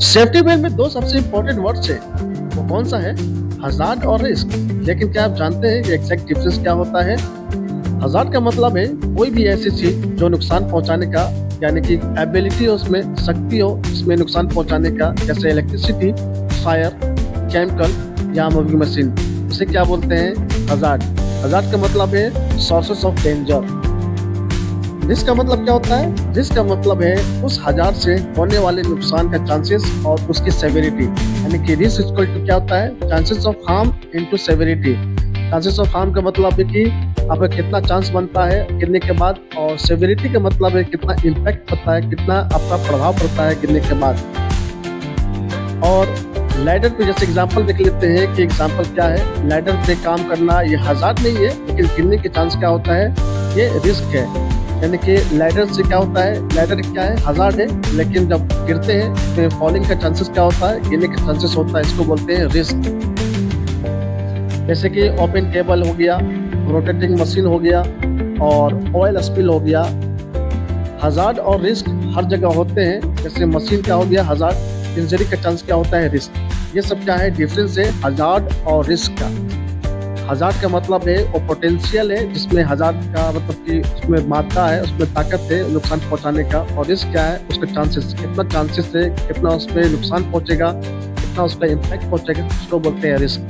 Safety where में दो सबसे इंपॉर्टेंट वर्ड्स है, वो कौन सा है? हजार्ड और रिस्क। लेकिन क्या आप जानते हैं कि एग्जैक्ट डिफरेंस क्या होता है? हजार्ड का मतलब है कोई भी ऐसी चीज जो नुकसान पहुंचाने का, यानी कि एबिलिटी हो, उसमें शक्ति हो इसमें नुकसान पहुंचाने का, जैसे इलेक्ट्रिसिटी, फायर, केमिकल या मूविंग मशीन, उसे क्या बोलते हैं? हजार्ड। हजार्ड का मतलब है सोर्सेस ऑफ डेंजर। रिस्क का मतलब क्या होता है? रिस्क का मतलब है उस हजार से होने वाले नुकसान का चांसेस और उसकी सेवेरिटी, यानी कि रिस्क इक्वल टू क्या होता है? Chances of harm into severity. Chances of harm का मतलब है कि आपका कितना चांस बनता है गिरने के बाद, और सेवेरिटी का मतलब है कितना इम्पैक्ट पड़ता है, कितना आपका प्रभाव पड़ता है गिरने के बाद। और लैडर पे जैसे एग्जांपल देख लेते हैं कि एग्जांपल क्या है। लैडर पे काम करना ये हजार्ड नहीं है, लेकिन गिरने के चांस क्या होता है? ये रिस्क है। यानी कि लैडर से क्या होता है? लैडर क्या है? हजार्ड है, लेकिन जब गिरते हैं तो फॉलिंग का चांसेस क्या होता है? गिरने का चांसेस होता है, इसको बोलते हैं रिस्क। जैसे कि ओपन टेबल हो गया, रोटेटिंग मशीन हो गया और ऑयल स्पिल हो गया। हजार्ड और रिस्क हर जगह होते हैं। जैसे मशीन क्या हो गया? हजार्ड। इंजरी का चांस क्या होता है? रिस्क। ये सब क्या है? डिफरेंस है हजार्ड और रिस्क का। हजार्ड का मतलब है वो पोटेंशियल है, जिसमें हजार्ड का मतलब कि उसमें मात्रा है, उसमें ताकत है नुकसान पहुंचाने का। और रिस्क क्या है? उसका चांसेस, कितना चांसेस है, कितना उसमें नुकसान पहुंचेगा, कितना उसका इम्पैक्ट पहुंचेगा, उसको बोलते हैं रिस्क।